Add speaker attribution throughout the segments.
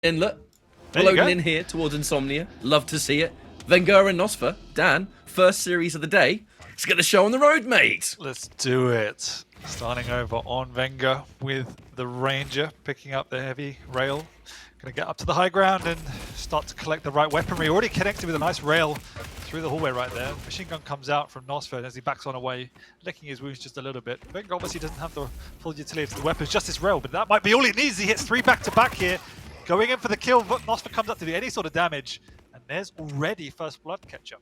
Speaker 1: Inlet. We're loading in here towards Insomnia. Love to see it. vengeurR and nosfa. Dan, first series of the day. Let's get the show on the road, mate.
Speaker 2: Let's do it. Starting over on vengeurR with the Ranger, picking up the heavy rail. Going to get up to the high ground and start to collect the right weaponry. Already connected with a nice rail through the hallway right there. Machine gun comes out from nosfa as he backs on away, licking his wounds just a little bit. vengeurR obviously doesn't have the full utility of the weapons, just his rail, but that might be all he needs. He hits 3 back-to-back here. Going in for the kill, but nosfa comes up to do any sort of damage. And there's already first blood catch-up.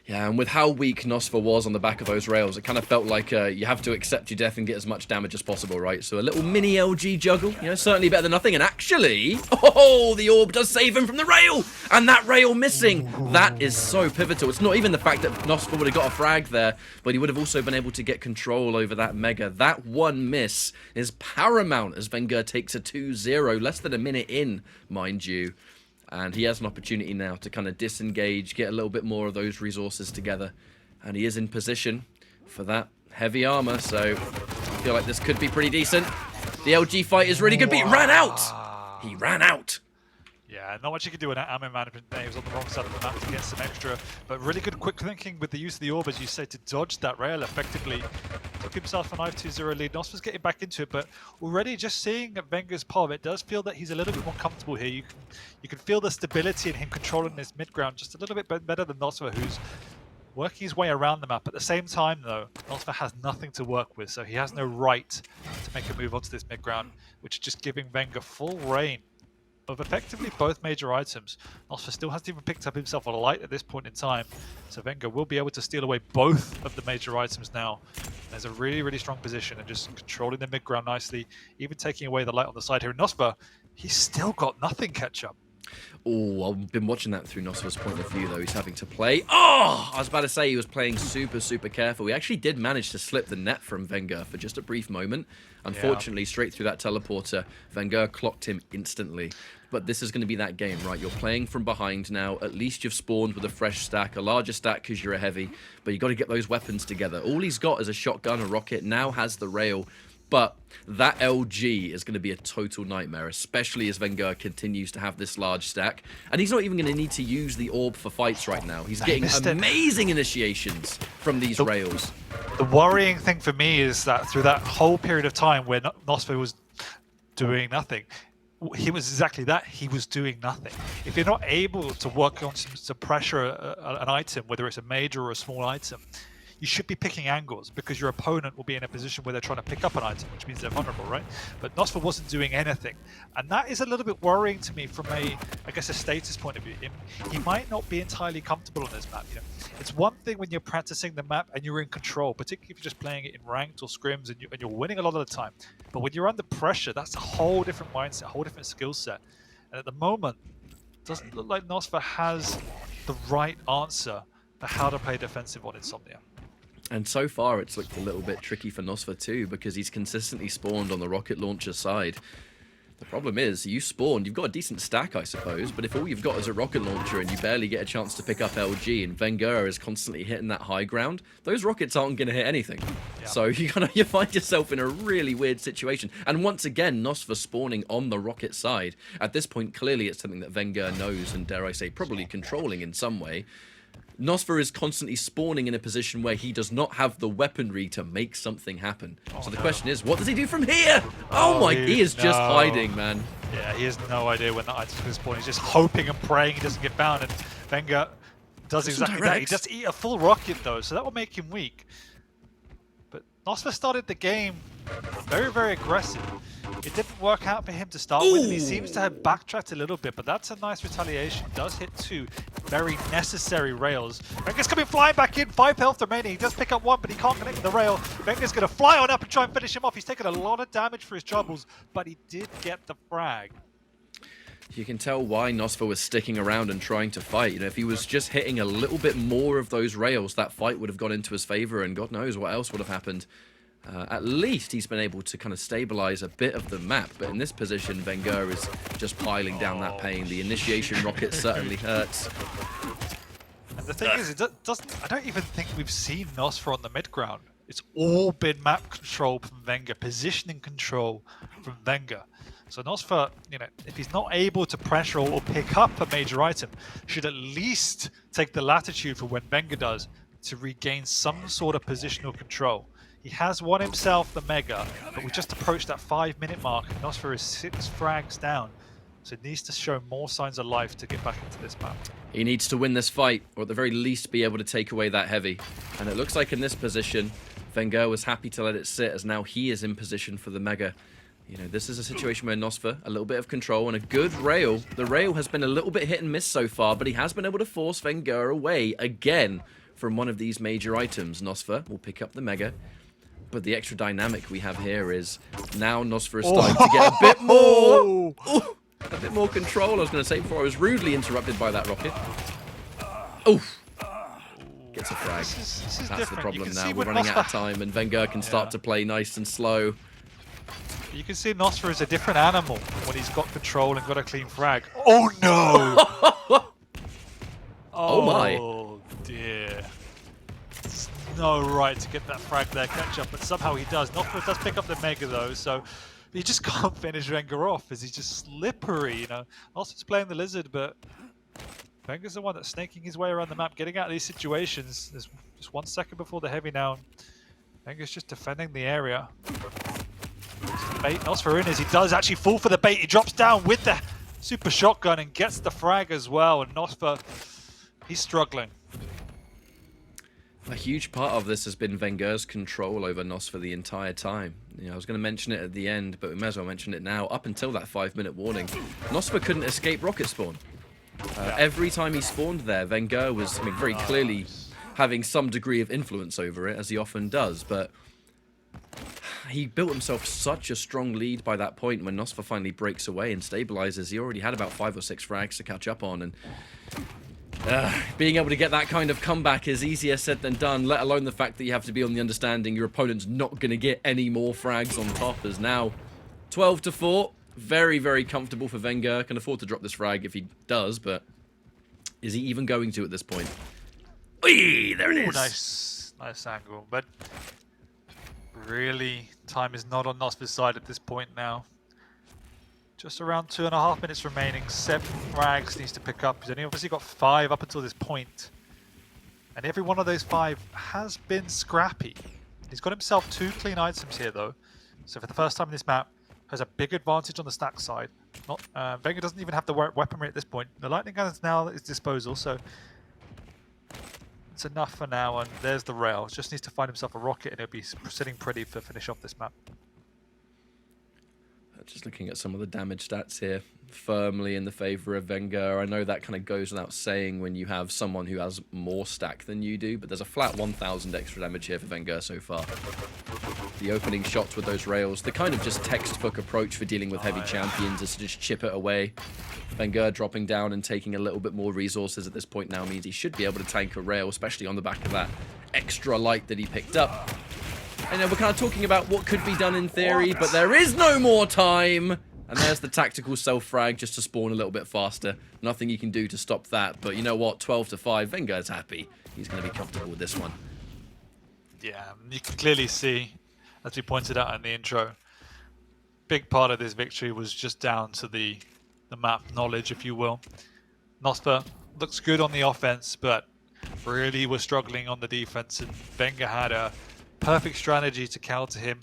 Speaker 1: Yeah, and with how weak nosfa was on the back of those rails, it kind of felt like you have to accept your death and get as much damage as possible, right? So a little mini LG juggle, you know, certainly better than nothing. And actually, oh, the orb does save him from the rail! And that rail missing, that is so pivotal. It's not even the fact that nosfa would have got a frag there, but he would have also been able to get control over that Mega. That one miss is paramount as vengeurR takes a 2-0, less than a minute in, mind you. And he has an opportunity now to kind of disengage, get a little bit more of those resources together. And he is in position for that heavy armor, so I feel like this could be pretty decent. The LG fight is really good, but he ran out! He ran out!
Speaker 2: Yeah, not much you can do in that ammo management there. He was on the wrong side of the map to get some extra, but really good quick thinking with the use of the orb, as you say, to dodge that rail effectively. Took himself a 5-2-0 lead. nosfa's getting back into it, but already just seeing vengeur's palm, it does feel that he's a little bit more comfortable here. You can feel the stability in him controlling this mid ground just a little bit better than nosfa, who's working his way around the map. At the same time, though, nosfa has nothing to work with, so he has no right to make a move onto this mid ground, which is just giving vengeurR full reign of effectively both major items. nosfa still hasn't even picked up himself a light at this point in time, so vengeurR will be able to steal away both of the major items now. There's a really, really strong position and just controlling the mid ground nicely, even taking away the light on the side here. And nosfa, he's still got nothing catch up.
Speaker 1: Oh, I've been watching that through nosfa's point of view, though. He's having to play. Oh, I was about to say he was playing super, super careful. He actually did manage to slip the net from vengeurR for just a brief moment. Unfortunately, straight through that teleporter, vengeurR clocked him instantly. But this is going to be that game, right? You're playing from behind now. At least you've spawned with a fresh stack, a larger stack because you're a heavy. But you've got to get those weapons together. All he's got is a shotgun, a rocket, now has the rail. But that LG is going to be a total nightmare, especially as vengeurR continues to have this large stack. And he's not even going to need to use the orb for fights right now. He's getting amazing initiations from these rails.
Speaker 2: The worrying thing for me is that through that whole period of time where nosfa was doing nothing, he was exactly that. He was doing nothing. If you're not able to work on to pressure an item, whether it's a major or a small item, you should be picking angles because your opponent will be in a position where they're trying to pick up an item, which means they're vulnerable, right? But nosfa wasn't doing anything. And that is a little bit worrying to me from a, I guess, a status point of view. He might not be entirely comfortable on this map. You know, it's one thing when you're practicing the map and you're in control, particularly if you're just playing it in ranked or scrims and you're winning a lot of the time. But when you're under pressure, that's a whole different mindset, a whole different skill set. And at the moment, it doesn't look like nosfa has the right answer for how to play defensive on Insomnia.
Speaker 1: And so far, it's looked a little bit tricky for nosfa too, because he's consistently spawned on the rocket launcher side. The problem is, you spawned, you've got a decent stack, I suppose, but if all you've got is a rocket launcher and you barely get a chance to pick up LG, and vengeurR is constantly hitting that high ground, those rockets aren't going to hit anything. Yeah. So you find yourself in a really weird situation. And once again, nosfa spawning on the rocket side. At this point, clearly it's something that vengeurR knows and, dare I say, probably controlling in some way. nosfa is constantly spawning in a position where he does not have the weaponry to make something happen. So the question is, what does he do from here? Oh my, he is just hiding, man.
Speaker 2: Yeah, he has no idea when the item's going to spawn. He's just hoping and praying he doesn't get bound, and vengeurR does exactly that. He does eat a full rocket though, so that will make him weak. But nosfa started the game very, very aggressive. It didn't work out for him to start with, and he seems to have backtracked a little bit, but that's a nice retaliation. Does hit 2 very necessary rails. vengeurR's coming flying back in, 5 health remaining. He does pick up 1, but he can't connect with the rail. vengeurR's going to fly on up and try and finish him off. He's taken a lot of damage for his troubles, but he did get the frag.
Speaker 1: You can tell why nosfa was sticking around and trying to fight. You know, if he was just hitting a little bit more of those rails, that fight would have gone into his favor, and God knows what else would have happened. At least he's been able to kind of stabilize a bit of the map, but in this position, vengeurR is just piling down that pain. The initiation rocket certainly hurts.
Speaker 2: And the thing is, it doesn't. I don't even think we've seen nosfa on the mid ground. It's all been map control from vengeurR, positioning control from vengeurR. So nosfa, you know, if he's not able to pressure or pick up a major item, should at least take the latitude for when vengeurR does to regain some sort of positional control. He has won himself the Mega, but we just approached that 5-minute mark, and nosfa is 6 frags down. So it needs to show more signs of life to get back into this map.
Speaker 1: He needs to win this fight, or at the very least be able to take away that heavy. And it looks like in this position, vengeurR was happy to let it sit, as now he is in position for the Mega. You know, this is a situation where nosfa, a little bit of control and a good rail. The rail has been a little bit hit and miss so far, but he has been able to force vengeurR away again from one of these major items. nosfa will pick up the Mega. But the extra dynamic we have here is now nosfa is starting to get a bit more... Ooh, a bit more control, I was going to say, before I was rudely interrupted by that rocket. Oof. Gets a frag.
Speaker 2: This is
Speaker 1: That's the
Speaker 2: different.
Speaker 1: problem now. We're running out of time, and vengeurR can start to play nice and slow.
Speaker 2: You can see nosfa is a different animal when he's got control and got a clean frag. Oh no!
Speaker 1: Oh my.
Speaker 2: Oh dear. There's no right to get that frag there, catch up, but somehow he does. nosfa does pick up the Mega though, so you just can't finish vengeurR off as he's just slippery, you know. nosfa's playing the lizard, but vengeur's the one that's snaking his way around the map, getting out of these situations. There's just 1 second before the heavy now. vengeur's just defending the area. Bait nosfa in as he does actually fall for the bait. He drops down with the super shotgun and gets the frag as well. And nosfa, he's struggling.
Speaker 1: A huge part of this has been vengeur's control over nosfa the entire time. You know, I was going to mention it at the end, but we may as well mention it now. Up until that 5-minute warning, nosfa couldn't escape rocket spawn. Every time he spawned there, vengeurR was, I mean, very clearly having some degree of influence over it, as he often does, but he built himself such a strong lead by that point. When nosfa finally breaks away and stabilizes, he already had about 5 or 6 frags to catch up on, and being able to get that kind of comeback is easier said than done, let alone the fact that you have to be on the understanding your opponent's not going to get any more frags on top. As now 12-4, very, very comfortable for vengeurR. Can afford to drop this frag if he does, but is he even going to at this point? Whee! There it is.
Speaker 2: Nice angle, but really, time is not on nosfa's side at this point now. Just around 2.5 minutes remaining. 7 frags needs to pick up. He's only obviously got 5 up until this point. And every one of those 5 has been scrappy. He's got himself 2 clean items here though. So for the first time in this map, has a big advantage on the stack side. vengeurR doesn't even have the weaponry at this point. The lightning gun is now at his disposal, so it's enough for now. And there's the rail. Just needs to find himself a rocket and he'll be sitting pretty for finish off this map.
Speaker 1: Just looking at some of the damage stats here, firmly in the favor of vengeurR. I know that kind of goes without saying when you have someone who has more stack than you do, but there's a flat 1,000 extra damage here for vengeurR so far. The opening shots with those rails, the kind of just textbook approach for dealing with heavy champions is to just chip it away. vengeurR dropping down and taking a little bit more resources at this point now means he should be able to tank a rail, especially on the back of that extra light that he picked up. I know we're kind of talking about what could be done in theory, but there is no more time. And there's the tactical self-frag just to spawn a little bit faster. Nothing you can do to stop that. But you know what? 12-5. vengeurR's happy. He's going to be comfortable with this one.
Speaker 2: Yeah, you can clearly see, as we pointed out in the intro, big part of this victory was just down to the map knowledge, if you will. nosfa looks good on the offense, but really was struggling on the defense. And vengeurR had a perfect strategy to counter him,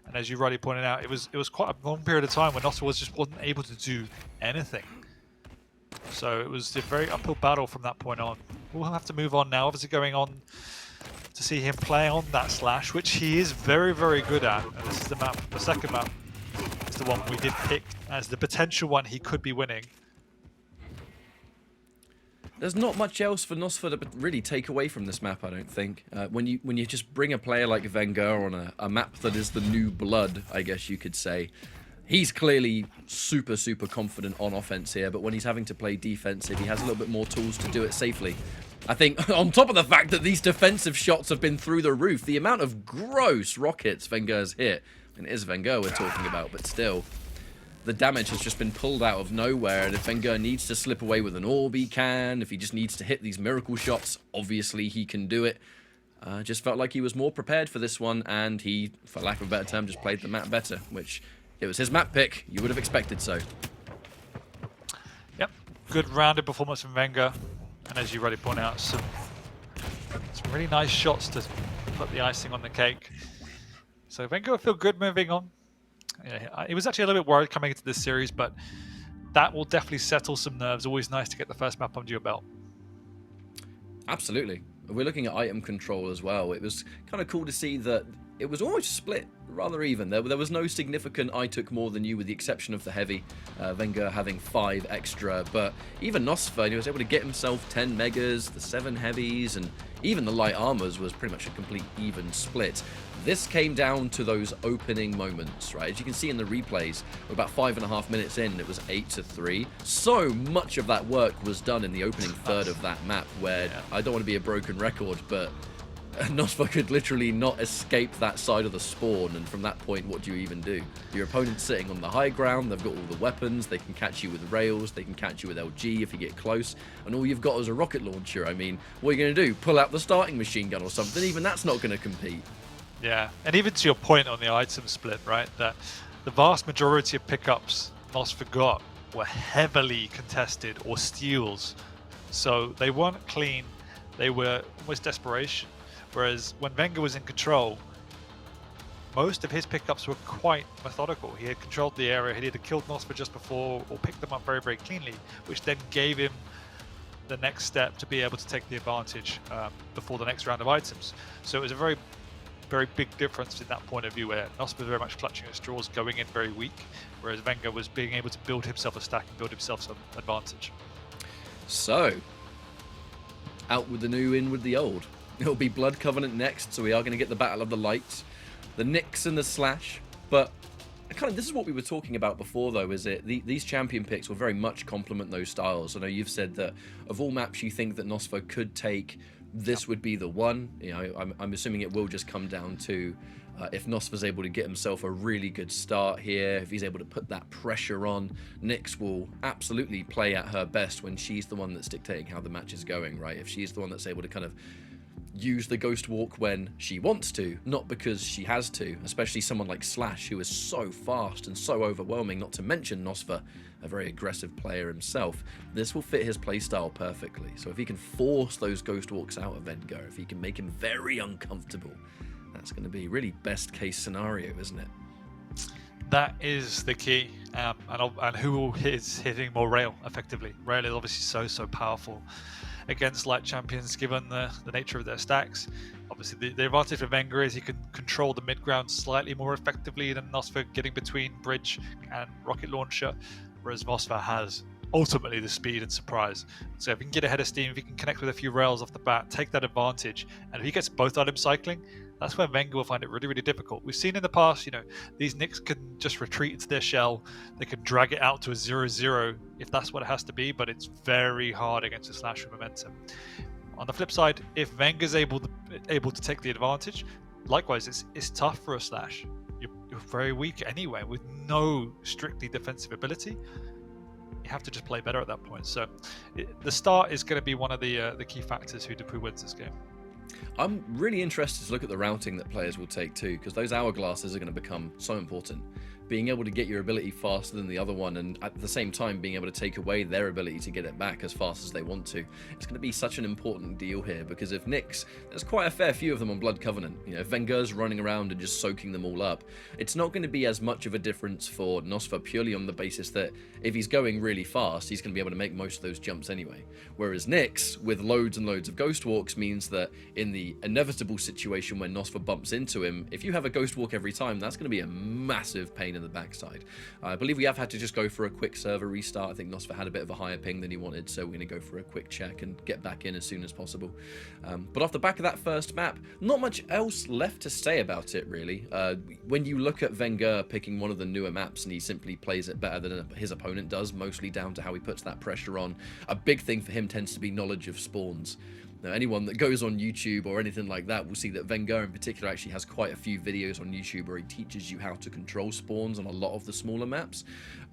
Speaker 2: and as you rightly pointed out, it was quite a long period of time when nosfa wasn't able to do anything. So it was a very uphill battle from that point on. We'll have to move on now, obviously going on to see him play on that slash, which he is very, very good at. And this is the map, the second map is the one we did pick as the potential one he could be winning.
Speaker 1: There's not much else for nosfa to really take away from this map, I don't think. When you just bring a player like vengeurR on a map that is the new blood, I guess you could say, he's clearly super, super confident on offense here, but when he's having to play defensive, he has a little bit more tools to do it safely. I think, on top of the fact that these defensive shots have been through the roof, the amount of gross rockets vengeurR's hit, and it is vengeurR we're talking about, but still, the damage has just been pulled out of nowhere, and if vengeurR needs to slip away with an orb, he can. If he just needs to hit these miracle shots, obviously he can do it. Just felt like he was more prepared for this one, and he, for lack of a better term, just played the map better, which, It was his map pick. You would have expected so.
Speaker 2: Yep, good rounded performance from vengeurR, and as you already point out, some really nice shots to put the icing on the cake. So vengeurR feel good moving on. Yeah, he was actually a little bit worried coming into this series, but that will definitely settle some nerves. Always nice to get the first map under your belt.
Speaker 1: Absolutely. We're looking at item control as well. It was kind of cool to see that it was almost split, rather even. There was no significant I took more than you, with the exception of the heavy. vengeurR having 5 extra, but even nosfa, he was able to get himself 10 megas, the 7 heavies, and even the light armors was pretty much a complete even split. This came down to those opening moments, right? As you can see in the replays, we're about 5.5 minutes in, and it was 8-3. So much of that work was done in the opening third of that map, where I don't want to be a broken record, but nosfa could literally not escape that side of the spawn, and from that point, what do you even do? Your opponent's sitting on the high ground, they've got all the weapons, they can catch you with rails, they can catch you with LG if you get close, and all you've got is a rocket launcher. I mean, what are you going to do? Pull out the starting machine gun or something? Even that's not going to compete.
Speaker 2: Yeah, and even to your point on the item split, right, that the vast majority of pickups nosfa got were heavily contested or steals, so they weren't clean, they were almost desperation. Whereas when vengeurR was in control, most of his pickups were quite methodical. He had controlled the area, he had killed nosfa just before, or picked them up very, very cleanly, which then gave him the next step to be able to take the advantage before the next round of items. So it was a very, very big difference in that point of view, where nosfa was very much clutching at straws, going in very weak, whereas vengeurR was being able to build himself a stack and build himself some advantage.
Speaker 1: So, out with the new, in with the old. It'll be Blood Covenant next, so we are going to get the Battle of the Lights, the Nyx and the Slash. But this is what we were talking about before, though, is it these champion picks will very much complement those styles. I know you've said that of all maps you think that nosfa could take, this would be the one. You know, I'm assuming it will just come down to if nosfa's able to get himself a really good start here, if he's able to put that pressure on. Nyx will absolutely play at her best when she's the one that's dictating how the match is going, right? If she's the one that's able to kind of use the ghost walk when she wants to, not because she has to, especially someone like Slash, who is so fast and so overwhelming, not to mention nosfa, a very aggressive player himself. This will fit his playstyle perfectly. So if he can force those ghost walks out of vengeurR, if he can make him very uncomfortable, that's going to be really best case scenario, isn't it?
Speaker 2: That is the key, and who is hitting more rail effectively. Rail is obviously so powerful against light champions, given the nature of their stacks. Obviously, the advantage for vengeurR is he can control the mid ground slightly more effectively than nosfa, getting between bridge and rocket launcher, whereas nosfa has ultimately the speed and surprise. So if he can get ahead of steam, if he can connect with a few rails off the bat, take that advantage, and if he gets both item cycling, that's where vengeurR will find it really, really difficult. We've seen in the past, you know, these Nyx can just retreat into their shell. They can drag it out to a 0-0 if that's what it has to be, but it's very hard against a Slash with momentum. On the flip side, if vengeur's able to take the advantage, likewise, it's tough for a Slash. You're very weak anyway, with no strictly defensive ability. You have to just play better at that point. So the start is going to be one of the key factors who wins this game.
Speaker 1: I'm really interested to look at the routing that players will take too, because those hourglasses are going to become so important. Being able to get your ability faster than the other one, and at the same time being able to take away their ability to get it back as fast as they want to. It's going to be such an important deal here, because if Nyx, there's quite a fair few of them on Blood Covenant. You know, if vengeur's running around and just soaking them all up, it's not going to be as much of a difference for nosfa, purely on the basis that if he's going really fast, he's going to be able to make most of those jumps anyway. Whereas Nyx, with loads and loads of ghost walks, means that in the inevitable situation when nosfa bumps into him, if you have a ghost walk every time, that's going to be a massive pain in the backside. I believe we have had to just go for a quick server restart. I think nosfa had a bit of a higher ping than he wanted, so we're going to go for a quick check and get back in as soon as possible. But off the back of that first map, not much else left to say about it, really. When you look at vengeurR picking one of the newer maps and he simply plays it better than his opponent does, mostly down to how he puts that pressure on, a big thing for him tends to be knowledge of spawns. Now, anyone that goes on YouTube or anything like that will see that vengeurR in particular actually has quite a few videos on YouTube where he teaches you how to control spawns on a lot of the smaller maps.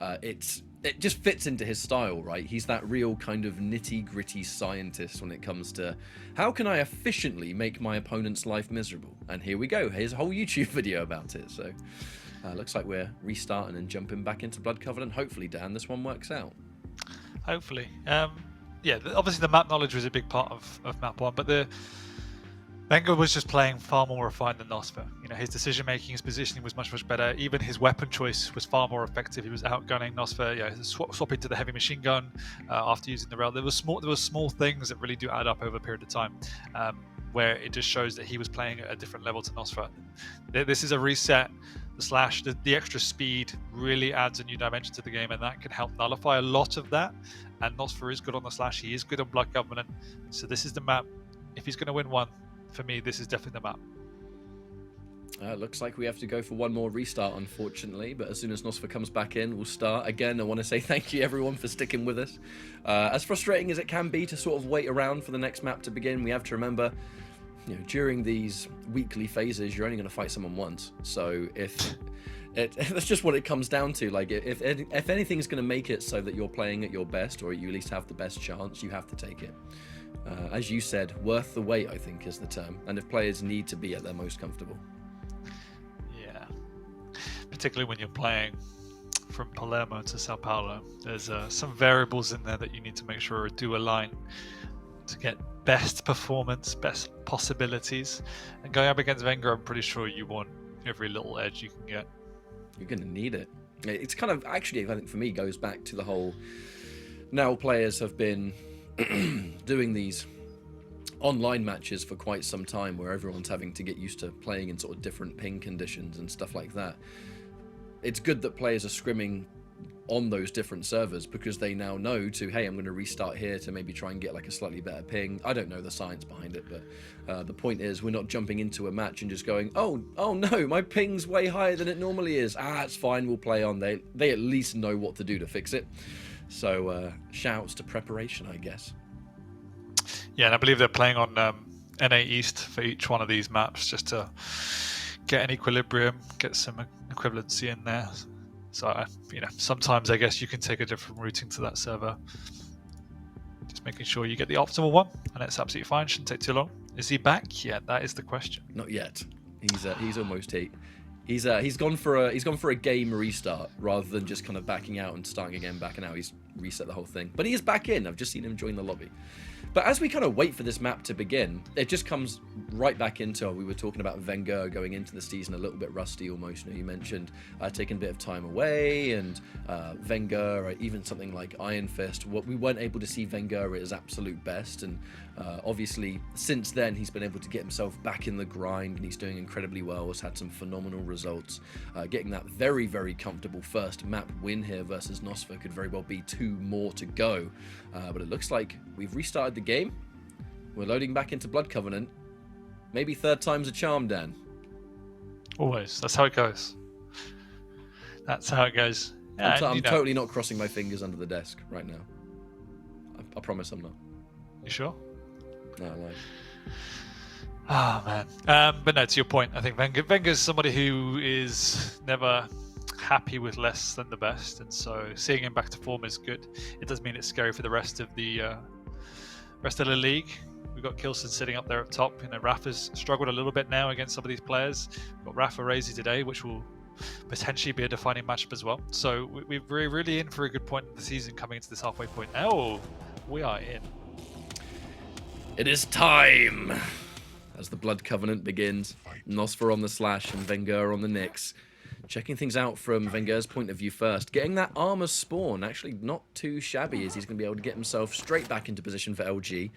Speaker 1: It just fits into his style, right? He's that real kind of nitty-gritty scientist when it comes to how can I efficiently make my opponent's life miserable? And here we go. Here's a whole YouTube video about it. So Looks like we're restarting and jumping back into Blood Covenant. Hopefully, Dan, this one works out.
Speaker 2: Hopefully. Yeah, obviously the map knowledge was a big part of map 1, but Wenger was just playing far more refined than nosfa. You know, his decision making, his positioning was much better. Even his weapon choice was far more effective. He was outgunning nosfa. Yeah, swapping to the heavy machine gun after using the rail. There were small things that really do add up over a period of time, where it just shows that he was playing at a different level to nosfa. This is a reset. The slash, the extra speed really adds a new dimension to the game, and that can help nullify a lot of that. And nosfa is good on the slash. He is good on Blood Covenant. So this is the map. If he's going to win one, for me, this is definitely the map.
Speaker 1: Looks like we have to go for one more restart, unfortunately. But as soon as nosfa comes back in, we'll start. Again, I want to say thank you, everyone, for sticking with us. As frustrating as it can be to sort of wait around for the next map to begin, we have to remember, you know, during these weekly phases, you're only going to fight someone once. So if that's just what it comes down to. Like, if anything's going to make it so that you're playing at your best, or you at least have the best chance, you have to take it. As you said, worth the wait, I think, is the term. And if players need to be at their most comfortable.
Speaker 2: Yeah. Particularly when you're playing from Palermo to Sao Paulo, there's some variables in there that you need to make sure do align to get best performance, best possibilities. And going up against Wenger, I'm pretty sure you want every little edge you can get.
Speaker 1: You're going to need it. It's kind of, actually, I think for me, goes back to the whole, now players have been doing these online matches for quite some time, where everyone's having to get used to playing in sort of different ping conditions and stuff like that. It's good that players are scrimming on those different servers, because they now know to, hey, I'm going to restart here to maybe try and get like a slightly better ping. I don't know the science behind it, but the point is, we're not jumping into a match and just going, oh no, my ping's way higher than it normally is. It's fine, we'll play on. They at least know what to do to fix it. So shouts to preparation, I guess.
Speaker 2: Yeah, and I believe they're playing on NA East for each one of these maps, just to get an equilibrium, get some equivalency in there. So, you know, sometimes I guess you can take a different routing to that server. Just making sure you get the optimal one, and it's absolutely fine. Shouldn't take too long. Is he back yet? That is the question.
Speaker 1: Not yet. He's almost here. He's gone for a game restart rather than just kind of backing out and starting again, backing out. He's reset the whole thing, but he is back in. I've just seen him join the lobby. But as we kind of wait for this map to begin, it just comes right back into, we were talking about vengeurR going into the season a little bit rusty almost. You know, you mentioned taking a bit of time away, and vengeurR, or even something like Iron Fist. What we weren't able to see vengeurR at his absolute best, and obviously since then he's been able to get himself back in the grind, and he's doing incredibly well. Has had some phenomenal results, getting that very, very comfortable first map win here versus nosfa. Could very well be 2 more to go, but it looks like we've restarted the game. We're loading back into Blood Covenant. Maybe third time's a charm, Dan.
Speaker 2: Always. That's how it goes. That's how it goes. Yeah,
Speaker 1: I'm totally not crossing my fingers under the desk right now. I promise I'm not.
Speaker 2: You sure?
Speaker 1: No, I lied.
Speaker 2: Oh, man. But no, to your point, I think Wenger's somebody who is never happy with less than the best, and so seeing him back to form is good. It does mean it's scary for the rest of the league. We've got Kilson sitting up there up top. You know, Rafa's struggled a little bit now against some of these players. We've got Rafa Razy today, which will potentially be a defining matchup as well. So we're really in for a good point of the season coming into this halfway point now. Oh, we are in.
Speaker 1: It is time! As the Blood Covenant begins, nosfa on the slash and vengeurR on the Nyx. Checking things out from vengeur's point of view first. Getting that armor spawn, actually not too shabby, as he's going to be able to get himself straight back into position for LG.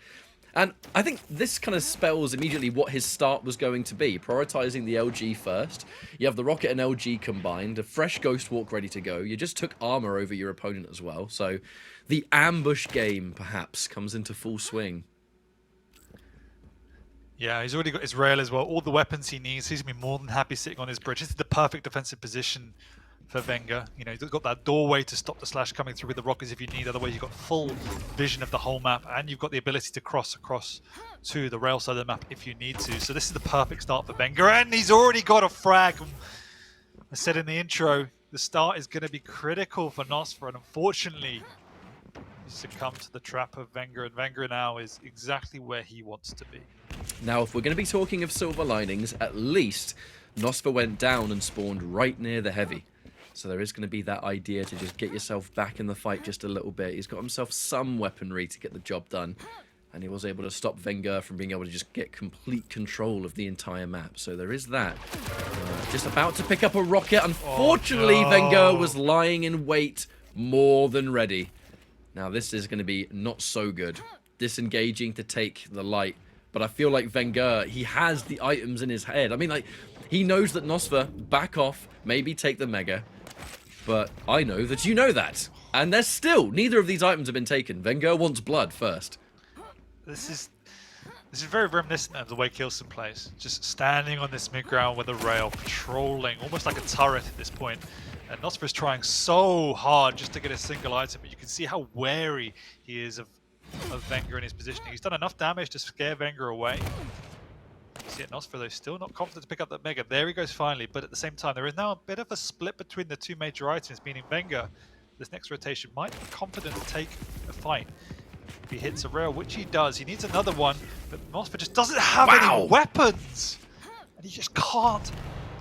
Speaker 1: And I think this kind of spells immediately what his start was going to be. Prioritizing the LG first. You have the rocket and LG combined, a fresh Ghost Walk ready to go. You just took armor over your opponent as well. So the ambush game, perhaps, comes into full swing.
Speaker 2: Yeah, he's already got his rail as well. All the weapons he needs. He's going to be more than happy sitting on his bridge. This is the perfect defensive position for vengeurR. You know, he's got that doorway to stop the slash coming through with the rockets if you need. Otherwise, you've got full vision of the whole map, and you've got the ability to cross across to the rail side of the map if you need to. So this is the perfect start for vengeurR, and he's already got a frag. I said in the intro, the start is going to be critical for nosfa, and unfortunately, he's succumbed to the trap of vengeurR, and vengeurR now is exactly where he wants to be.
Speaker 1: Now, if we're going to be talking of silver linings, at least nosfa went down and spawned right near the heavy. So there is going to be that idea to just get yourself back in the fight just a little bit. He's got himself some weaponry to get the job done. And he was able to stop vengeurR from being able to just get complete control of the entire map. So there is that. Just about to pick up a rocket. Unfortunately, vengeurR was lying in wait, more than ready. Now this is going to be not so good. Disengaging to take the light. But I feel like vengeurR, he has the items in his head. I mean, like, he knows that nosfa, back off, maybe take the mega. But I know that you know that. And there's still, neither of these items have been taken. vengeurR wants blood first.
Speaker 2: This is very reminiscent of the way Kilson plays. Just standing on this mid-ground with a rail, patrolling, almost like a turret at this point. And nosfa is trying so hard just to get a single item, but you can see how wary he is of vengeurR in his positioning. He's done enough damage to scare vengeurR away. You see it, nosfa though, still not confident to pick up that mega. There he goes finally, but at the same time, there is now a bit of a split between the two major items, meaning vengeurR, this next rotation, might be confident to take a fight. If he hits a rail, which he does, he needs another one, but nosfa just doesn't have any weapons! And he just can't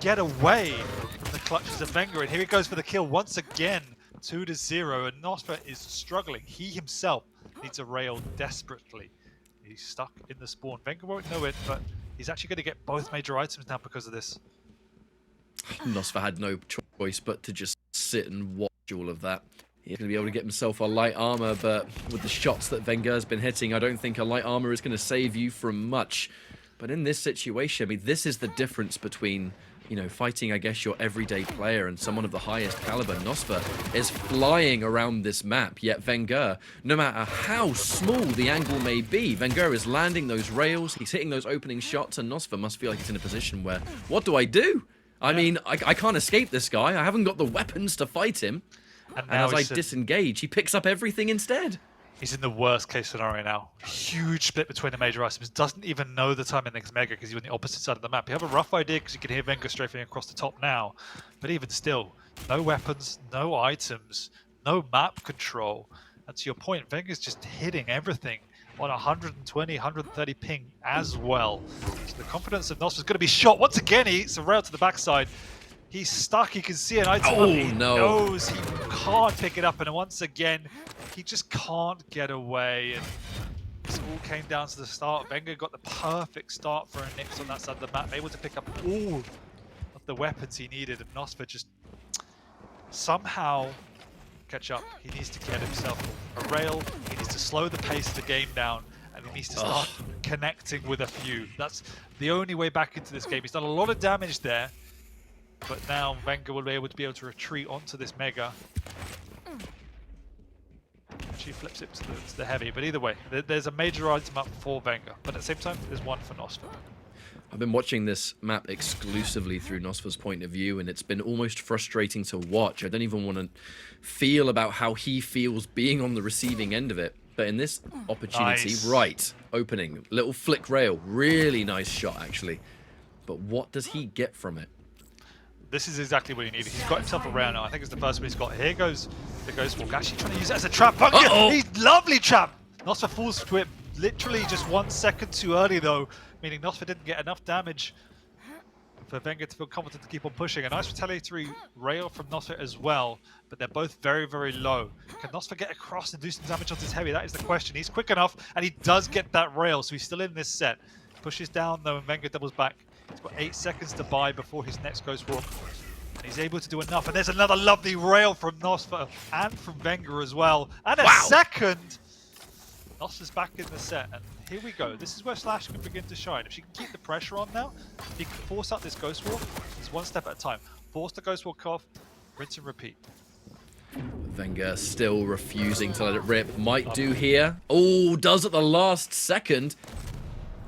Speaker 2: get away from the clutches of vengeurR. And here he goes for the kill once again, 2-0, and nosfa is struggling. He himself needs a rail desperately. He's stuck in the spawn. vengeurR won't know it, but he's actually going to get both major items now because of this.
Speaker 1: nosfa had no choice but to just sit and watch all of that. He's going to be able to get himself a light armor, but with the shots that vengeurR's been hitting, I don't think a light armor is going to save you from much. But in this situation, I mean, this is the difference between, you know, fighting, I guess, your everyday player and someone of the highest caliber. nosfa is flying around this map, yet vengeurR, no matter how small the angle may be, vengeurR is landing those rails, he's hitting those opening shots, and nosfa must feel like he's in a position where, what do I do? I mean, I can't escape this guy. I haven't got the weapons to fight him. And as I disengage, he picks up everything instead.
Speaker 2: He's in the worst case scenario now. Huge split between the major items. Doesn't even know the time in the next mega because he's on the opposite side of the map. You have a rough idea because you can hear vengeurR strafing across the top now. But even still, no weapons, no items, no map control. And to your point, vengeurR's just hitting everything on 120, 130 ping as well. So the confidence of nosfa's going to be shot. Once again, he hits a rail to the backside. He's stuck, he can see an item up. He knows he can't pick it up, and once again, he just can't get away. And this all came down to the start. vengeurR got the perfect start for a Nix on that side of the map, able to pick up all of the weapons he needed, and nosfa just somehow catch up. He needs to get himself a rail, he needs to slow the pace of the game down, and he needs to start connecting with a few. That's the only way back into this game. He's done a lot of damage there. But now vengeurR will be able to retreat onto this mega. She flips it to the heavy, but either way, there's a major item up for vengeurR, but at the same time, there's one for nosfa.
Speaker 1: I've been watching this map exclusively through nosfa's point of view, and it's been almost frustrating to watch. I don't even want to feel about how he feels being on the receiving end of it. But in this opportunity, right, opening, little flick rail, really nice shot actually. But what does he get from it?
Speaker 2: This is exactly what he needed. He's got himself a rail now. I think it's the first one he's got. Here goes the Ghost Walk. Actually trying to use it as a trap. He's lovely trap. nosfa falls to it literally just 1 second too early though, meaning nosfa didn't get enough damage for vengeurR to feel confident to keep on pushing. A nice retaliatory rail from nosfa as well, but they're both very, very low. Can nosfa get across and do some damage onto his heavy? That is the question. He's quick enough, and he does get that rail, so he's still in this set. Pushes down though, and vengeurR doubles back. He's got 8 seconds to buy before his next Ghost Walk. And he's able to do enough. And there's another lovely rail from nosfa and from vengeurR as well. And a second! nosfa's back in the set. And here we go. This is where Slash can begin to shine. If she can keep the pressure on now, if he can force out this Ghost Walk, it's one step at a time. Force the Ghost Walk off, rinse and repeat.
Speaker 1: vengeurR still refusing to let it rip. Might do here. Oh, does at the last second.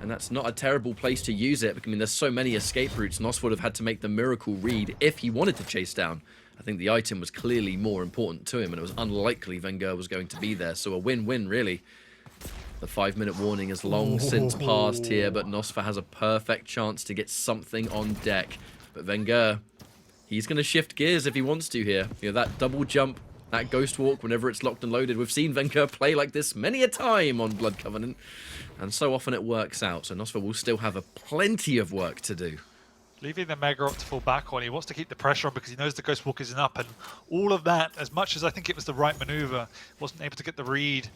Speaker 1: And that's not a terrible place to use it. I mean, there's so many escape routes. nosfa would have had to make the miracle read if he wanted to chase down. I think the item was clearly more important to him, and it was unlikely vengeurR was going to be there. So a win-win, really. The 5-minute warning has long since passed here, but nosfa has a perfect chance to get something on deck. But vengeurR, he's going to shift gears if he wants to here. You know, that double jump That Ghost Walk, whenever it's locked and loaded, we've seen vengeurR play like this many a time on Blood Covenant, and so often it works out. So nosfa will still have plenty of work to do.
Speaker 2: Leaving the Mega up to fall back on, he wants to keep the pressure on because he knows the Ghost Walk isn't up, and all of that, as much as I think it was the right maneuver, wasn't able to get the read.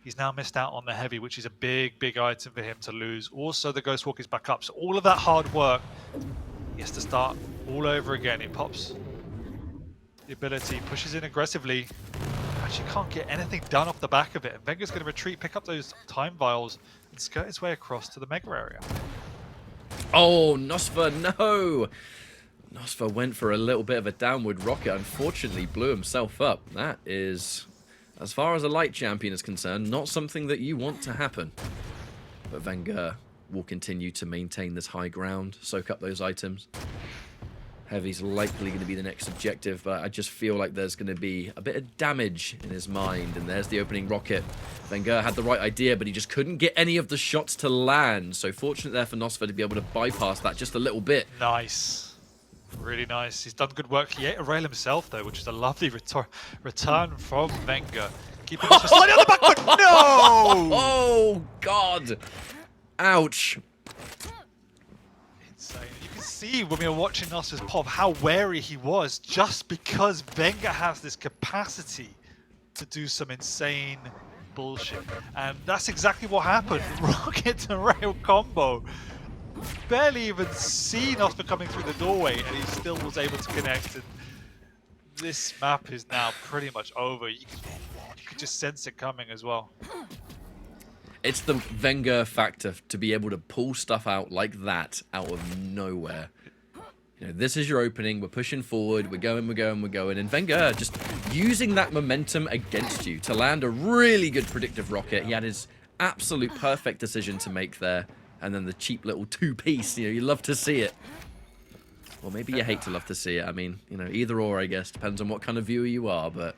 Speaker 2: He's now missed out on the Heavy, which is a big, big item for him to lose. Also, the Ghost Walk is back up, so all of that hard work, he has to start all over again. He pops the ability, pushes in aggressively, actually can't get anything done off the back of it, and vengeur's going to retreat, pick up those time vials, and skirt his way across to the Mega area.
Speaker 1: Oh, nosfa, no! nosfa went for a little bit of a downward rocket, unfortunately blew himself up. That is, as far as a light champion is concerned, not something that you want to happen. But vengeurR will continue to maintain this high ground, soak up those items. Heavy's likely going to be the next objective, but I just feel like there's going to be a bit of damage in his mind. And there's the opening rocket. vengeurR had the right idea, but he just couldn't get any of the shots to land. So fortunate there for nosfa to be able to bypass that just a little bit.
Speaker 2: Nice. Really nice. He's done good work. He ate a rail himself, though, which is a lovely return from vengeurR. Keeping us slightly on the back foot. No!
Speaker 1: Oh, God. Ouch.
Speaker 2: Insane. You can see when we were watching nosfa's pop how wary he was, just because vengeurR has this capacity to do some insane bullshit. And that's exactly what happened. Rocket to rail combo. Barely even see nosfa coming through the doorway, and he still was able to connect. And this map is now pretty much over. You could just sense it coming as well.
Speaker 1: It's the vengeurR factor to be able to pull stuff out like that out of nowhere. You know, this is your opening, we're pushing forward, we're going, and vengeurR just using that momentum against you to land a really good predictive rocket. He had his absolute perfect decision to make there, and then the cheap little two-piece, you love to see it. Well, maybe you hate to love to see it. I mean, either or, I guess, depends on what kind of viewer you are, but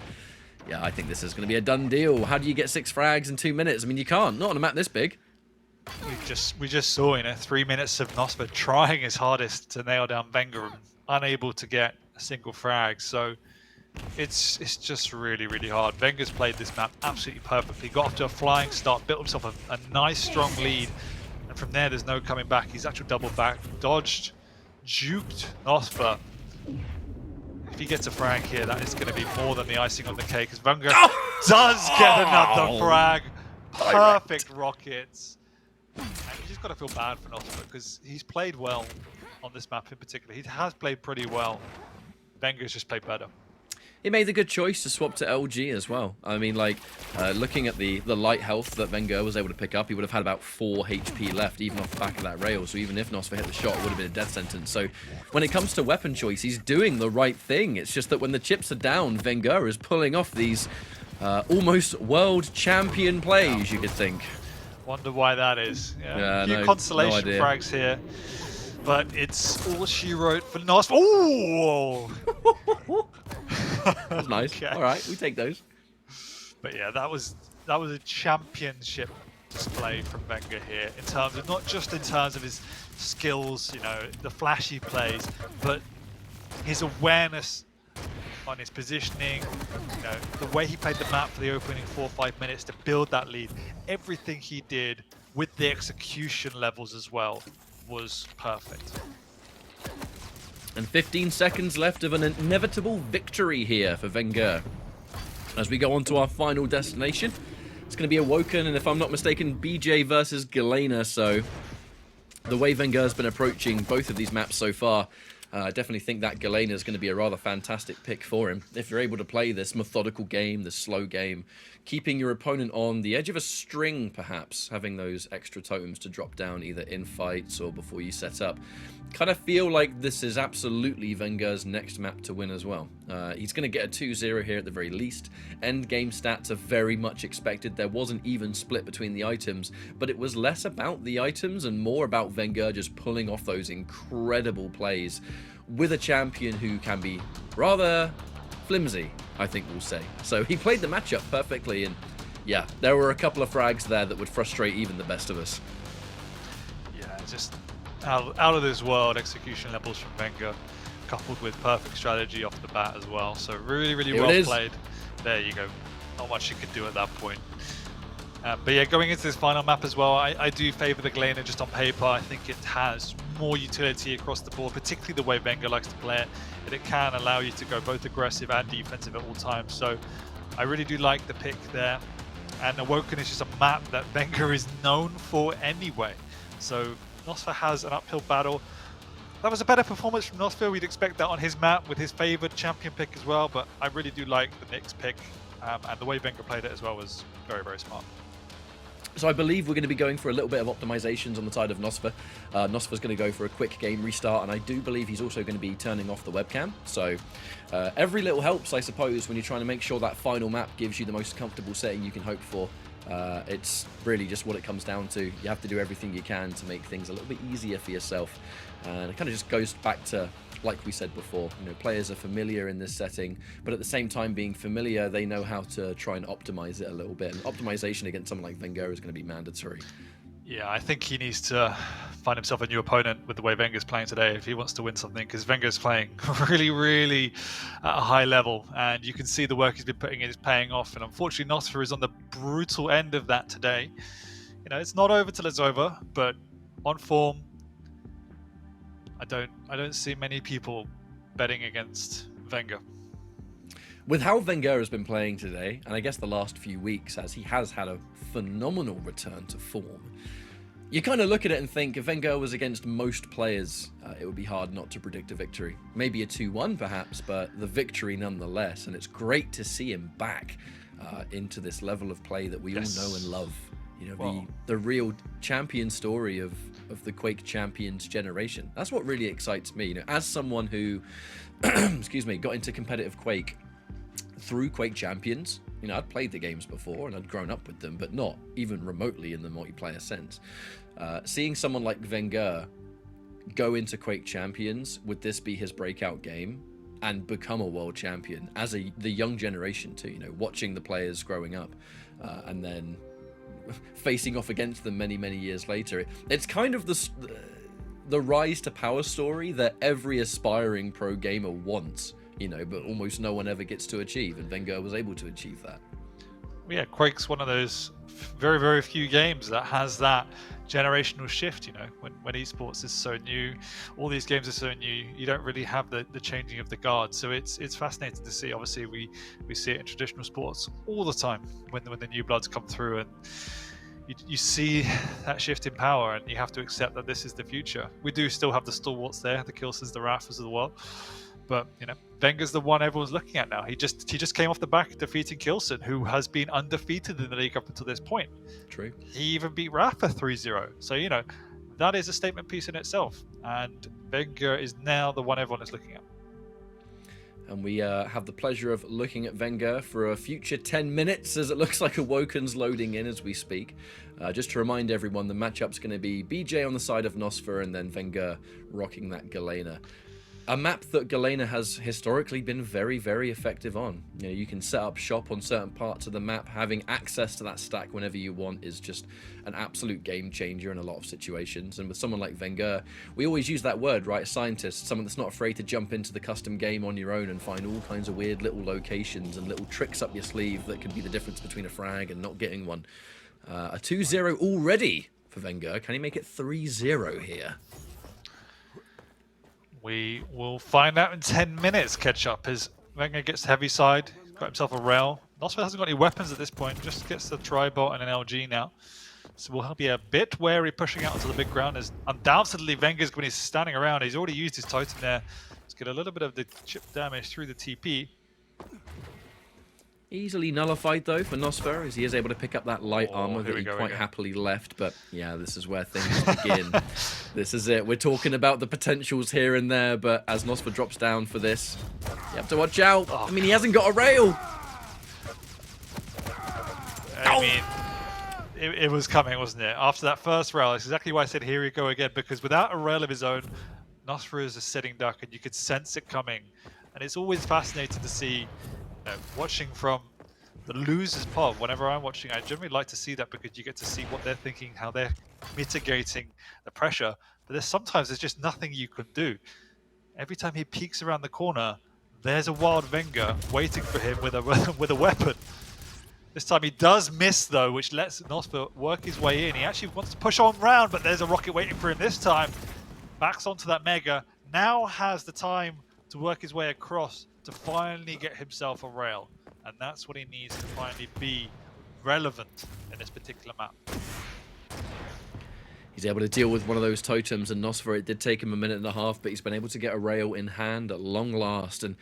Speaker 1: yeah, I think this is going to be a done deal. How do you get 6 frags in 2 minutes? I mean, you can't, not on a map this big.
Speaker 2: We just saw 3 minutes of nosfa trying his hardest to nail down vengeurR and unable to get a single frag. So it's just really, really hard. vengeur's played this map absolutely perfectly. Got off to a flying start, built himself a nice strong lead, and from there there's no coming back. He's actually double back, dodged, juked nosfa. If he gets a frag here, that is going to be more than the icing on the cake, because vengeurR does get another frag. Perfect rockets. And you just got to feel bad for nosfa because he's played well on this map in particular. He has played pretty well. vengeur's just played better.
Speaker 1: He made the good choice to swap to LG as well. I mean, like, looking at the light health that vengeurR was able to pick up, he would have had about 4 HP left, even off the back of that rail. So even if nosfa hit the shot, it would have been a death sentence. So when it comes to weapon choice, he's doing the right thing. It's just that when the chips are down, vengeurR is pulling off these almost world champion plays, you could think.
Speaker 2: Wonder why that is.
Speaker 1: Yeah,
Speaker 2: a few
Speaker 1: no
Speaker 2: consolation
Speaker 1: idea.
Speaker 2: frags here, but it's all she wrote for nosfa. Ooh!
Speaker 1: That's nice.
Speaker 2: Okay.
Speaker 1: All right, we take those.
Speaker 2: But yeah, that was a championship display from vengeurR here, in terms of not just in terms of his skills, the flashy plays, but his awareness on his positioning, the way he played the map for the opening 4 or 5 minutes to build that lead. Everything he did with the execution levels as well was perfect.
Speaker 1: And 15 seconds left of an inevitable victory here for vengeurR. As we go on to our final destination, it's going to be Awoken, and if I'm not mistaken, BJ versus Galena. So the way vengeur's been approaching both of these maps so far, I definitely think that Galena is going to be a rather fantastic pick for him. If you're able to play this methodical game, this slow game, keeping your opponent on the edge of a string, perhaps, having those extra totems to drop down either in fights or before you set up. Kind of feel like this is absolutely vengeur's next map to win as well. He's going to get a 2-0 here at the very least. End game stats are very much expected. There wasn't even split between the items, but it was less about the items and more about vengeurR just pulling off those incredible plays with a champion who can be rather flimsy, I think we'll say. So he played the matchup perfectly, and yeah, there were a couple of frags there that would frustrate even the best of us.
Speaker 2: Yeah, just out of this world execution levels from vengeurR, coupled with perfect strategy off the bat as well. So really, really well played. there you go. Not much you could do at that point. But yeah, going into this final map as well, I do favour the Galena just on paper. I think it has more utility across the board, particularly the way vengeurR likes to play it, and it can allow you to go both aggressive and defensive at all times. So I really do like the pick there. And Awoken is just a map that vengeurR is known for anyway. So nosfa has an uphill battle. That was a better performance from nosfa. We'd expect that on his map with his favoured champion pick as well, but I really do like the Nyx pick. And the way vengeurR played it as well was very, very smart.
Speaker 1: So I believe we're going to be going for a little bit of optimizations on the side of nosfa. nosfa's going to go for a quick game restart, and I do believe he's also going to be turning off the webcam. So every little helps, I suppose, when you're trying to make sure that final map gives you the most comfortable setting you can hope for. It's really just what it comes down to. You have to do everything you can to make things a little bit easier for yourself. And it kind of just goes back to, like we said before, you know, players are familiar in this setting, but at the same time, being familiar, they know how to try and optimize it a little bit. And optimization against someone like vengeurR is going to be mandatory.
Speaker 2: Yeah, I think he needs to find himself a new opponent with the way vengeur's playing today if he wants to win something, because vengeur's playing really, really at a high level, and you can see the work he's been putting in is paying off. And unfortunately, nosfa is on the brutal end of that today. You know, it's not over till it's over, but on form, I don't see many people betting against vengeurR.
Speaker 1: With how vengeurR has been playing today, and I guess the last few weeks, as he has had a phenomenal return to form, you kind of look at it and think if vengeurR was against most players, it would be hard not to predict a victory. Maybe a 2-1 perhaps, but the victory nonetheless. And it's great to see him back into this level of play that we all know and love. You know, well, the real champion story of the Quake Champions generation. That's what really excites me. You know, as someone who, excuse me, got into competitive Quake through Quake Champions. You know, I'd played the games before and I'd grown up with them, but not even remotely in the multiplayer sense. Seeing someone like vengeurR go into Quake Champions, would this be his breakout game, and become a world champion as the young generation too, you know, watching the players growing up and then facing off against them many, many years later. It's kind of the rise to power story that every aspiring pro gamer wants. You know, but almost no one ever gets to achieve, and vengeurR was able to achieve that.
Speaker 2: Yeah, Quake's one of those very, very few games that has that generational shift. You know, when esports is so new, all these games are so new, you don't really have the changing of the guard. So it's fascinating to see. Obviously, we see it in traditional sports all the time when the new bloods come through, and you see that shift in power, and you have to accept that this is the future. We do still have the stalwarts there, the Kilsons, the Raffas of the world. But, you know, vengeur's the one everyone's looking at now. He just came off the back defeating Kilson, who has been undefeated in the league up until this point.
Speaker 1: True. He
Speaker 2: even beat Rafa 3-0. So, you know, that is a statement piece in itself. And vengeurR is now the one everyone is looking at.
Speaker 1: And we have the pleasure of looking at vengeurR for a future 10 minutes, as it looks like Awoken's loading in as we speak. Just to remind everyone, the matchup's going to be BJ on the side of nosfa, and then vengeurR rocking that Galena. A map that Galena has historically been very, very effective on. You know, you can set up shop on certain parts of the map. Having access to that stack whenever you want is just an absolute game changer in a lot of situations. And with someone like vengeurR, we always use that word, right? Scientist, someone that's not afraid to jump into the custom game on your own and find all kinds of weird little locations and little tricks up your sleeve that can be the difference between a frag and not getting one. A 2-0 already for vengeurR. Can he make it 3-0 here?
Speaker 2: We will find out in 10 minutes, Ketchup, as vengeurR gets the heavy side, got himself a rail. nosfa hasn't got any weapons at this point, just gets the tribot and an LG now. So we'll be a bit wary pushing out onto the big ground, as undoubtedly vengeur's when he's standing around. He's already used his Titan there. Let's get a little bit of the chip damage through the TP.
Speaker 1: Easily nullified though for nosfa, as he is able to pick up that light armor that he quite happily left. But yeah, this is where things begin. This is it. We're talking about the potentials here and there, but as nosfa drops down for this, you have to watch out. I mean, he hasn't got a rail.
Speaker 2: I mean, it was coming, wasn't it? After that first rail, it's exactly why I said here we go again, because without a rail of his own, nosfa is a sitting duck, and you could sense it coming. And it's always fascinating to see. Watching from the loser's pod, whenever I'm watching, I generally like to see that, because you get to see what they're thinking, how they're mitigating the pressure. But sometimes there's just nothing you can do. Every time he peeks around the corner, There's a wild Venger waiting for him with a with a weapon. This time he does miss though, which lets nosfa work his way in. He actually wants to push on round, but there's a rocket waiting for him this time. Backs onto that Mega. Now has the time to work his way across to finally get himself a rail. And that's what he needs to finally be relevant in this particular map.
Speaker 1: He's able to deal with one of those totems, and nosfa, it did take him a minute and a half, but he's been able to get a rail in hand at long last. And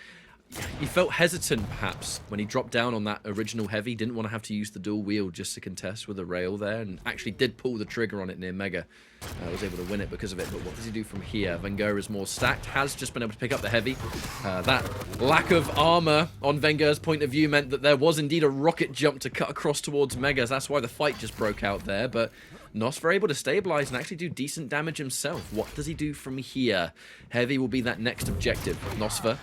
Speaker 1: he felt hesitant, perhaps, when he dropped down on that original heavy. Didn't want to have to use the dual wield just to contest with a rail there, and actually did pull the trigger on it near Mega. Was able to win it because of it, but what does he do from here? vengeurR is more stacked, has just been able to pick up the heavy. That lack of armor on vengeur's point of view meant that there was indeed a rocket jump to cut across towards Mega. That's why the fight just broke out there, but nosfa able to stabilize and actually do decent damage himself. What does he do from here? Heavy will be that next objective. nosfa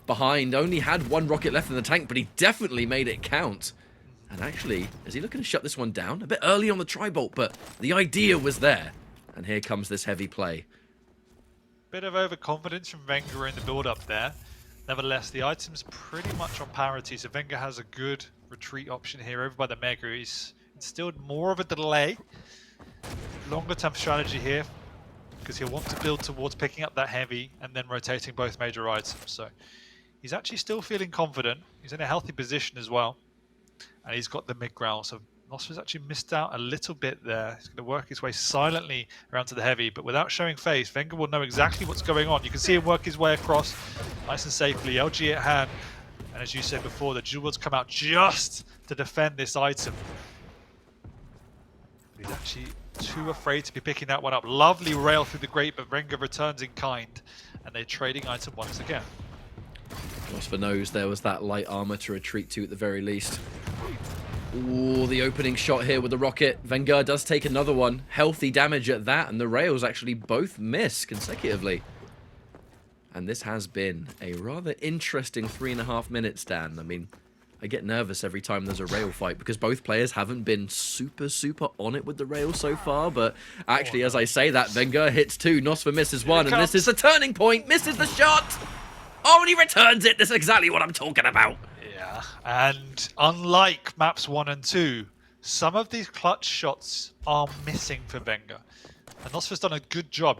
Speaker 1: behind, only had one rocket left in the tank, but he definitely made it count. And actually, is he looking to shut this one down? A bit early on the tri-bolt, but the idea was there. And here comes this heavy play.
Speaker 2: Bit of overconfidence from vengeurR in the build-up there. Nevertheless, the item's pretty much on parity, so vengeurR has a good retreat option here over by the Mega. He's instilled more of a delay. Longer-term strategy here, because he'll want to build towards picking up that heavy and then rotating both major items. So he's actually still feeling confident. He's in a healthy position as well. And he's got the mid-ground, so nosfa's actually missed out a little bit there. He's going to work his way silently around to the heavy, but without showing face, vengeurR will know exactly what's going on. You can see him work his way across nice and safely, LG at hand. And as you said before, the dual wields come out just to defend this item. But he's actually too afraid to be picking that one up. Lovely rail through the grate, but vengeurR returns in kind, and they're trading item once again.
Speaker 1: nosfa knows there was that light armor to retreat to at the very least. Ooh, the opening shot here with the rocket. vengeurR does take another one. Healthy damage at that, and the rails actually both miss consecutively. And this has been a rather interesting 3.5 minutes, Dan. I mean, I get nervous every time there's a rail fight because both players haven't been super on it with the rail so far. But actually, as I say that, vengeurR hits 2, nosfa misses 1, and this is a turning point. Misses the shot. Oh, and he returns it. This is exactly what I'm talking about.
Speaker 2: Yeah, and unlike maps 1 and 2, some of these clutch shots are missing for vengeurR. And nosfa's done a good job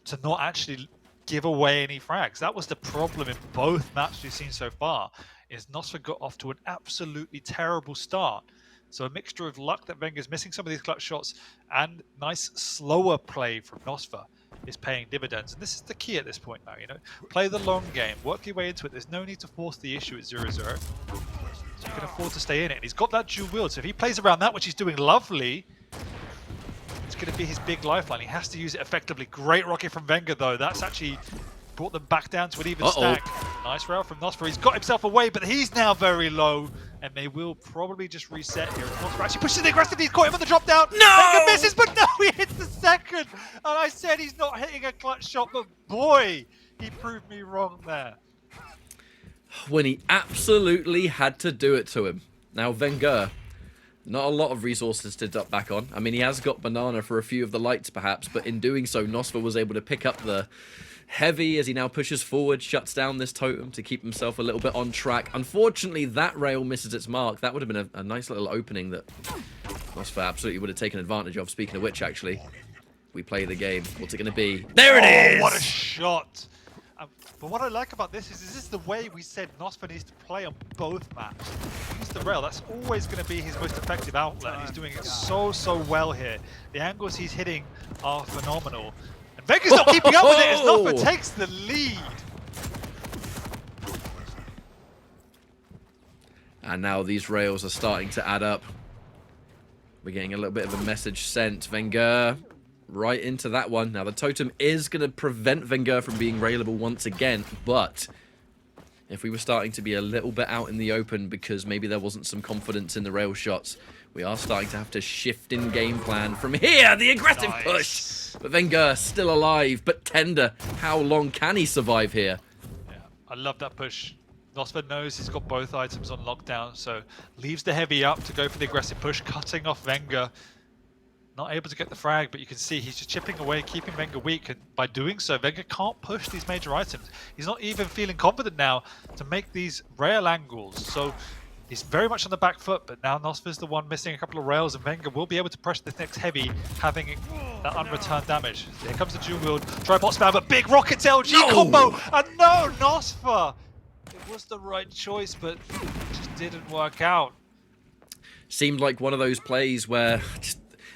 Speaker 2: to not actually give away any frags. That was the problem in both maps we've seen so far, is nosfa got off to an absolutely terrible start. So a mixture of luck that vengeurR's missing some of these clutch shots and nice slower play from nosfa is paying dividends. And this is the key at this point now, you know. Play the long game, work your way into it. There's no need to force the issue at 0-0. So you can afford to stay in it. And he's got that dual wield, so if he plays around that, which he's doing lovely, it's going to be his big lifeline. He has to use it effectively. Great rocket from vengeurR though. That's actually brought them back down to an even stack. Nice rail from nosfa. He's got himself away, but he's now very low. And they will probably just reset here. nosfa actually pushes the aggressive. He's caught him on the drop down.
Speaker 1: No!
Speaker 2: vengeurR misses, but no, he hits the second. And I said he's not hitting a clutch shot, but boy, he proved me wrong there.
Speaker 1: When he absolutely had to do it to him. Now, vengeurR, not a lot of resources to duck back on. I mean, he has got banana for a few of the lights, perhaps, but in doing so, nosfa was able to pick up the heavy as he now pushes forward, shuts down this totem to keep himself a little bit on track. Unfortunately, that rail misses its mark. That would have been a nice little opening that nosfa absolutely would have taken advantage of. Speaking of which, actually, we play the game. What's it going to be? There it is!
Speaker 2: What a shot! But what I like about this is this is the way we said nosfa needs to play on both maps. Use the rail, that's always going to be his most effective outlet. He's doing it so well here. The angles he's hitting are phenomenal. And vengeurR's not keeping up with it as nosfa takes the lead.
Speaker 1: And now these rails are starting to add up. We're getting a little bit of a message sent. vengeurR right into that one. Now, the totem is going to prevent vengeurR from being railable once again, but if we were starting to be a little bit out in the open because maybe there wasn't some confidence in the rail shots, we are starting to have to shift in game plan from here. The aggressive push. But vengeurR still alive, but tender. How long can he survive here?
Speaker 2: Yeah, I love that push. nosfa knows he's got both items on lockdown, so leaves the heavy up to go for the aggressive push, cutting off vengeurR. Not able to get the frag, but you can see he's just chipping away, keeping Wenger weak, and by doing so, Wenger can't push these major items. He's not even feeling confident now to make these rail angles, so he's very much on the back foot, but now nosfa's the one missing a couple of rails, and Wenger will be able to pressure this next heavy, having that unreturned damage. Here comes the dual wield, try bot spam, but big rockets LG combo, and no, nosfa! It was the right choice, but it just didn't work out.
Speaker 1: Seemed like one of those plays where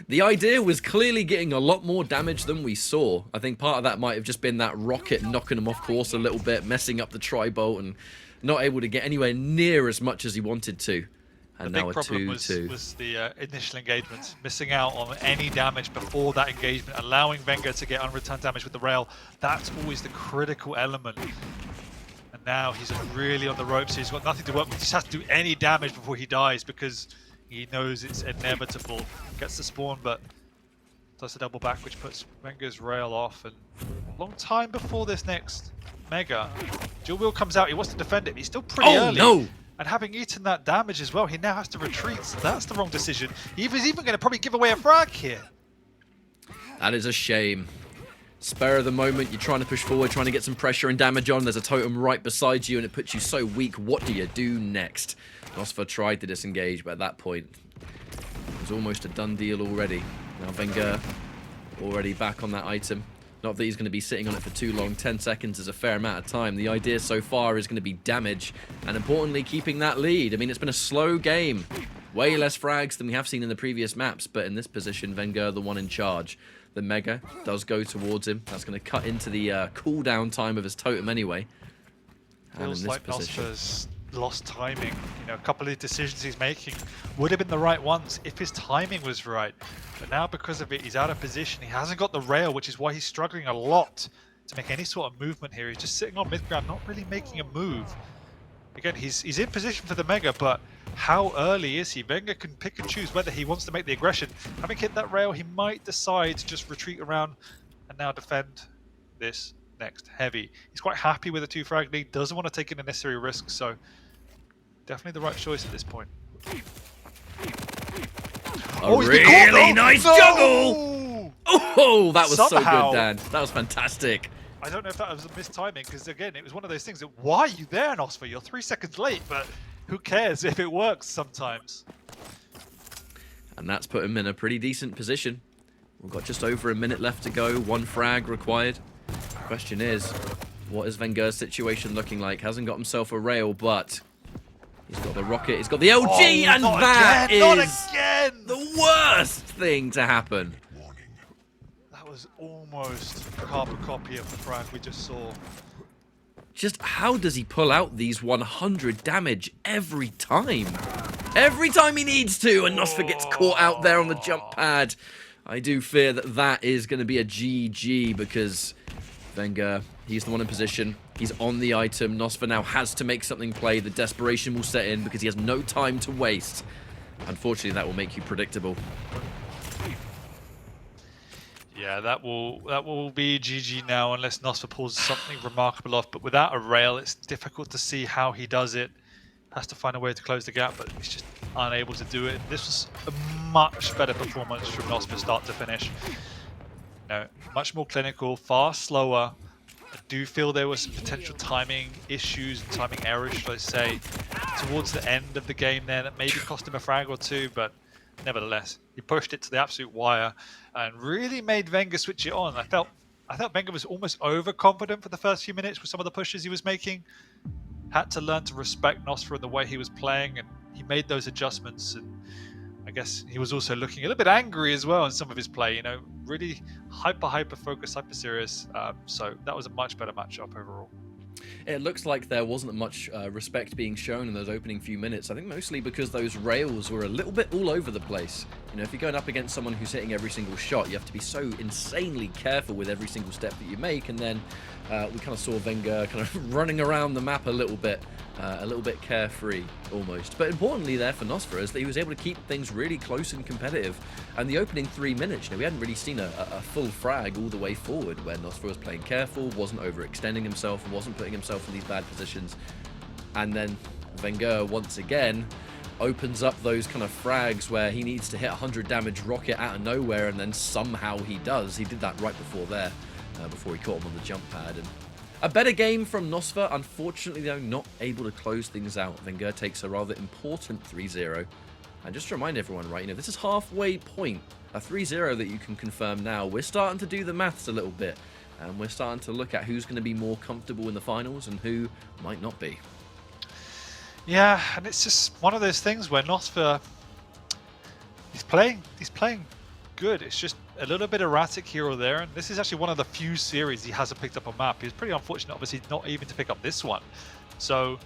Speaker 1: the idea was clearly getting a lot more damage than we saw. I think part of that might have just been that rocket knocking him off course a little bit, messing up the tri-bolt, and not able to get anywhere near as much as he wanted to. And
Speaker 2: the
Speaker 1: now
Speaker 2: big
Speaker 1: a
Speaker 2: problem
Speaker 1: 2-2.
Speaker 2: was the initial engagement, missing out on any damage before that engagement, allowing Wenger to get unreturned damage with the rail. That's always the critical element. And now he's really on the ropes. He's got nothing to work with. He just has to do any damage before he dies because he knows it's inevitable. Gets the spawn, but does the double back, which puts Wenger's rail off. And a long time before this next Mega, dual wheel comes out. He wants to defend it, but he's still pretty early.
Speaker 1: No!
Speaker 2: And having eaten that damage as well, he now has to retreat. So that's the wrong decision. He's even going to probably give away a frag here.
Speaker 1: That is a shame. Spur of the moment, you're trying to push forward, trying to get some pressure and damage on. There's a totem right beside you, and it puts you so weak. What do you do next? nosfa tried to disengage, but at that point, it was almost a done deal already. Now Wenger already back on that item. Not that he's going to be sitting on it for too long. 10 seconds is a fair amount of time. The idea so far is going to be damage, and importantly, keeping that lead. I mean, it's been a slow game. Way less frags than we have seen in the previous maps, but in this position, vengeurR the one in charge. The Mega does go towards him. That's going to cut into the cooldown time of his totem anyway. And
Speaker 2: Feels
Speaker 1: in this
Speaker 2: like
Speaker 1: position,
Speaker 2: nosfa's lost timing. You know, a couple of decisions he's making would have been the right ones if his timing was right. But now because of it, he's out of position. He hasn't got the rail, which is why he's struggling a lot to make any sort of movement here. He's just sitting on mid-ground, not really making a move. Again, he's in position for the Mega, but how early is he? Wenger can pick and choose whether he wants to make the aggression. Having hit that rail, he might decide to just retreat around and now defend this next heavy. He's quite happy with a 2-frag lead, doesn't want to take any necessary risks, so definitely the right choice at this point.
Speaker 1: a really nice juggle! Oh, that was
Speaker 2: Somehow,
Speaker 1: so good, Dan. That was fantastic.
Speaker 2: I don't know if that was a missed timing, because again, it was one of those things that, why are you there, nosfa? You're 3 seconds late, but who cares if it works sometimes?
Speaker 1: And that's put him in a pretty decent position. We've got just over a minute left to go, 1 frag required. Question is, what is vengeur's situation looking like? Hasn't got himself a rail, but he's got the rocket, he's got the LG, and that is the worst thing to happen.
Speaker 2: That was almost a carbon copy of the frag we just saw.
Speaker 1: Just how does he pull out these 100 damage every time? Every time he needs to, and nosfa gets caught out there on the jump pad. I do fear that that is going to be a GG, because vengeurR, he's the one in position. He's on the item. nosfa now has to make something play. The desperation will set in because he has no time to waste. Unfortunately, that will make you predictable.
Speaker 2: Yeah, that will be GG now unless nosfa pulls something remarkable off. But without a rail, it's difficult to see how he does it. Has to find a way to close the gap, but he's just unable to do it. This was a much better performance from nosfa start to finish. No, much more clinical, far slower. I do feel there was some potential timing issues, timing errors, should I say, towards the end of the game there that maybe cost him a frag or two, but nevertheless, he pushed it to the absolute wire and really made vengeurR switch it on. I felt vengeurR was almost overconfident for the first few minutes with some of the pushes he was making. Had to learn to respect nosfa and the way he was playing, and he made those adjustments. And I guess he was also looking a little bit angry as well in some of his play, you know, really hyper focused, hyper serious. So that was a much better matchup overall.
Speaker 1: It looks like there wasn't much respect being shown in those opening few minutes. I think mostly because those rails were a little bit all over the place. You know, if you're going up against someone who's hitting every single shot, you have to be so insanely careful with every single step that you make. And then we kind of saw vengeurR kind of running around the map a little bit carefree almost. But importantly there for nosfa is that he was able to keep things really close and competitive. And the opening 3 minutes, you know, we hadn't really seen a full frag all the way forward, where nosfa was playing careful, wasn't overextending himself, wasn't putting himself in these bad positions. And then vengeurR once again opens up those kind of frags where he needs to hit 100 damage rocket out of nowhere, and then somehow he does. He did that right before there, before he caught him on the jump pad. And a better game from nosfa. Unfortunately, though, not able to close things out. vengeurR takes a rather important 3-0. And just to remind everyone, right, this is halfway point. A 3-0 that you can confirm now. We're starting to do the maths a little bit. And we're starting to look at who's going to be more comfortable in the finals and who might not be.
Speaker 2: Yeah, and it's just one of those things where nosfa, he's playing good. It's just a little bit erratic here or there, and this is actually one of the few series he hasn't picked up a map. He was pretty unfortunate, obviously, not even to pick up this one. So,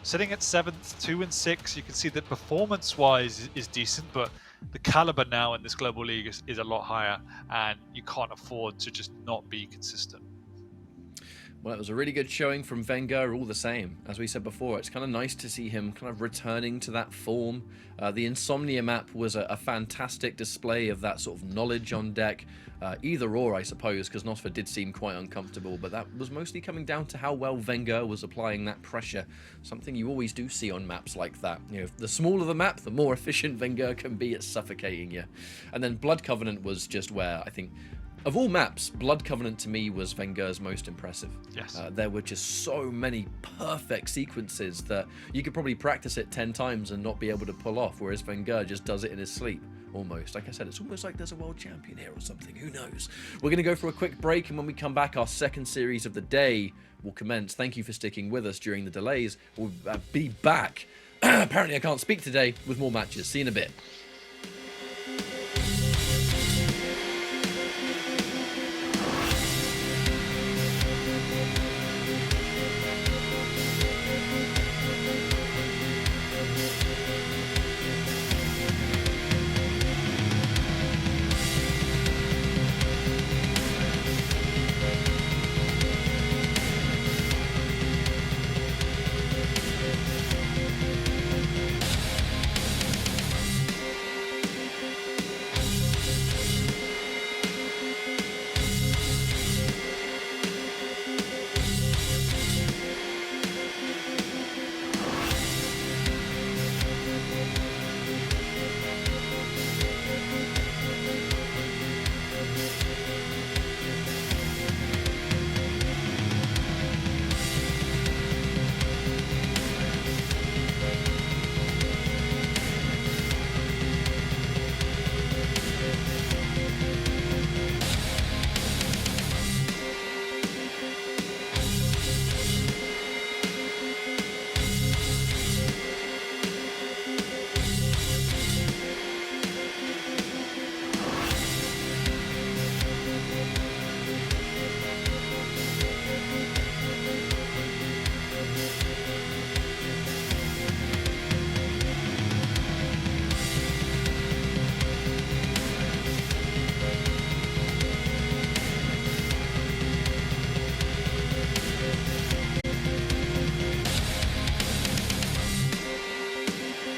Speaker 2: sitting at 7th, 2 and 6, you can see that performance-wise is decent, but the caliber now in this global league is a lot higher, and you can't afford to just not be consistent.
Speaker 1: Well, it was a really good showing from vengeurR all the same. As we said before, it's kind of nice to see him kind of returning to that form. The Insomnia map was a fantastic display of that sort of knowledge on deck. Either or, I suppose, because nosfa did seem quite uncomfortable, but that was mostly coming down to how well vengeurR was applying that pressure. Something you always do see on maps like that. The smaller the map, the more efficient vengeurR can be at suffocating you. And then Blood Covenant was just where, I think, of all maps, Blood Covenant to me was vengeur's most impressive.
Speaker 2: Yes.
Speaker 1: There were just so many perfect sequences that you could probably practice it 10 times and not be able to pull off, whereas vengeurR just does it in his sleep, almost. Like I said, it's almost like there's a world champion here or something, who knows? We're going to go for a quick break, and when we come back, our second series of the day will commence. Thank you for sticking with us during the delays. We'll be back. Apparently I can't speak today, with more matches. See you in a bit.